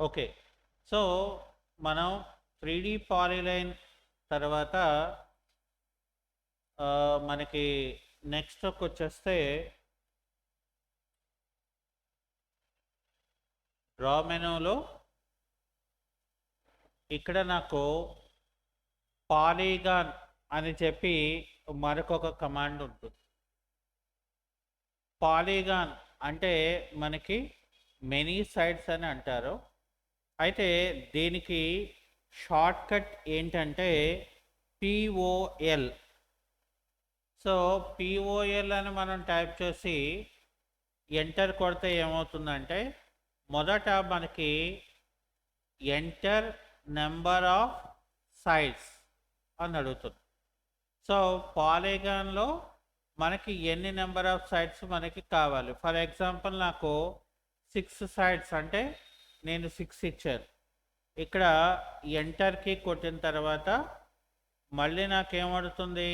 Okay. So, మనం 3D polyline తర్వాత మనకి నెక్స్ట్‌కొచ్చేస్తే డ్రా మెనూలో ఇక్కడ నాకు పాలీగాన్ అని చెప్పి మరొక కమాండ్ ఉంటుంది. పాలీగాన్ అంటే మనకి మెనీ సైడ్స్ అని అంటారు. అయితే దీనికి షార్ట్‌కట్ ఏంటంటే POL. సో, POL అని మనం టైప్ చేసి ఎంటర్ కొడితే ఏమవుతుందంటే మొదట మనకి ఎంటర్ నెంబర్ ఆఫ్ సైడ్స్ అని అడుగుతుంది. సో, పాలీగాన్‌లో మనకి ఎన్ని నెంబర్ ఆఫ్ సైడ్స్ మనకి కావాలి. ఫర్ ఎగ్జాంపుల్ నాకు 6 సైడ్స్ అంటే నేను 6 ఇచ్చాను. ఇక్కడ ఎంటర్‌కి కొట్టిన తర్వాత మళ్ళీ నాకేమడుగుతుంది,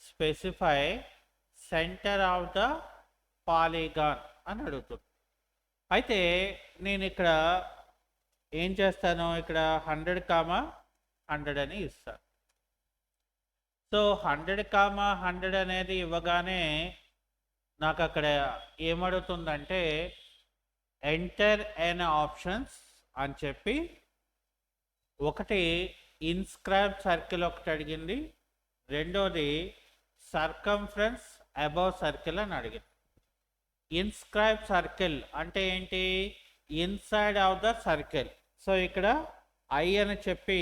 specify centre of the polygon అని అడుగుతుంది. అయితే నేను ఇక్కడ ఏం చేస్తాను, ఇక్కడ 100, 100 అని ఇస్తాను. సో 100, 100 అనేది ఇవ్వగానే నాకు అక్కడ ఏమడుగుతుందంటే ఎంటర్ ఎన్ ఆప్షన్స్ అని చెప్పి ఒకటి ఇన్స్క్రైబ్ సర్కిల్ ఒకటి అడిగింది, రెండోది సర్కంఫరెన్స్ అబౌవ్ సర్కిల్ అని అడిగింది. ఇన్స్క్రైబ్ సర్కిల్ అంటే ఏంటి, inside of the circle. So ఇక్కడ ఐ అని చెప్పి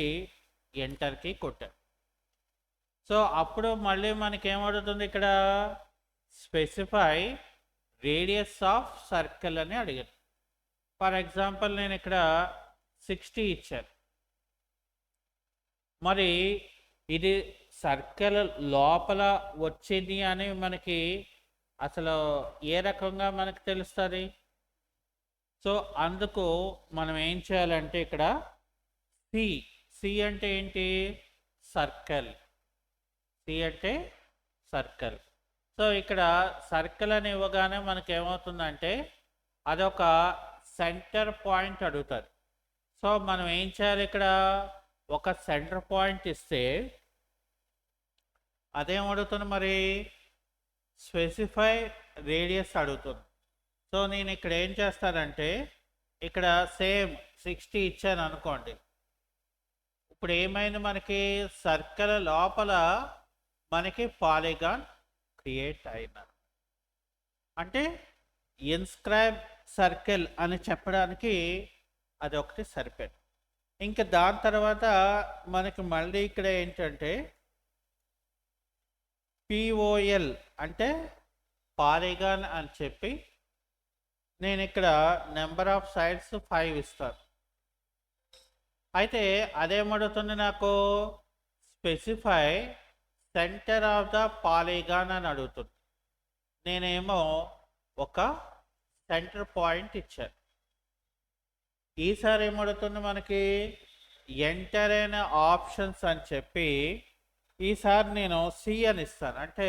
ఎంటర్కి కొట్టాను. సో అప్పుడు మళ్ళీ మనకి ఏమడుగుతుంది, ఇక్కడ స్పెసిఫై రేడియస్ ఆఫ్ సర్కిల్ అని అడిగాను. ఫర్ ఎగ్జాంపుల్ నేను ఇక్కడ 60 ఇచ్చాను. మరి ఇది సర్కిల్ లోపల వచ్చింది అని మనకి అసలు ఏ రకంగా మనకు తెలుస్తుంది. సో అందుకు మనం ఏం చేయాలంటే ఇక్కడ సి అంటే ఏంటి, సర్కిల్. సి అంటే సర్కిల్. సో ఇక్కడ సర్కిల్ అని ఇవ్వగానే మనకి ఏమవుతుందంటే అదొక సెంటర్ పాయింట్ అడుగుతుంది. సో మనం ఏం చేయాలి, ఇక్కడ ఒక సెంటర్ పాయింట్ ఇస్తే అదేం అడుగుతుంది, మరి స్పెసిఫై రేడియస్ అడుగుతుంది. సో నేను ఇక్కడ ఏం చేస్తానంటే ఇక్కడ సేమ్ 60 ఇచ్చాను అనుకోండి. ఇప్పుడు ఏమైంది, మనకి సర్కిల్ లోపల మనకి పాలీగాన్ క్రియేట్ అయిన, అంటే ఇన్స్క్రైబ్ సర్కిల్ అని చెప్పడానికి అది ఒకటి సరిపోయింది. ఇంకా దాని తర్వాత మనకి మళ్ళీ ఇక్కడ ఏంటంటే POL అంటే పాలీగాన్ అని చెప్పి నేను ఇక్కడ నెంబర్ ఆఫ్ సైడ్స్ 5 ఇస్తాను. అయితే అదేమడుగుతుంది, నాకు specify centre of the polygon అని అడుగుతుంది. నేనేమో ఒక సెంటర్ పాయింట్ ఇచ్చాను. ఈసారి ఏమడుగుతుంది, మనకి ఎంటర్ అయిన ఆప్షన్స్ అని చెప్పి ఈసారి నేను సి అని ఇస్తాను, అంటే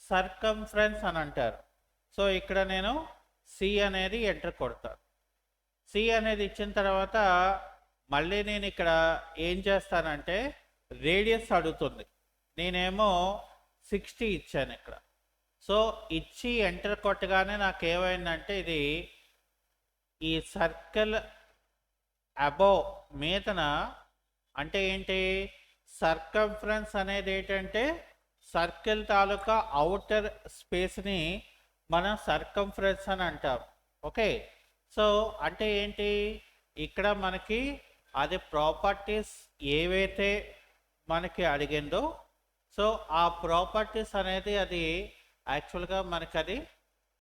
సర్కంఫరెన్స్ అని అంటారు. సో ఇక్కడ నేను సి అనేది ఎంటర్ కొడతాను. సి అనేది ఇచ్చిన తర్వాత మళ్ళీ నేను ఇక్కడ ఏం చేస్తానంటే రేడియస్ అడుగుతుంది. నేనేమో 60 ఇచ్చాను ఇక్కడ. సో ఇచ్చి ఎంటర్ కొట్టగానే నాకు ఏమైందంటే ఇది ఈ సర్కిల్ అబోవ్ మీదన, అంటే ఏంటి, సర్కంఫరెన్స్ అనేది ఏంటంటే సర్కిల్ తాలూకా అవుటర్ స్పేస్ని మనం సర్కంఫరెన్స్ అని అంటాం. ఓకే. సో అంటే ఏంటి, ఇక్కడ మనకి అది ప్రాపర్టీస్ ఏవైతే మనకి అడిగిందో, సో ఆ ప్రాపర్టీస్ అనేది అది యాక్చువల్గా మనకి అది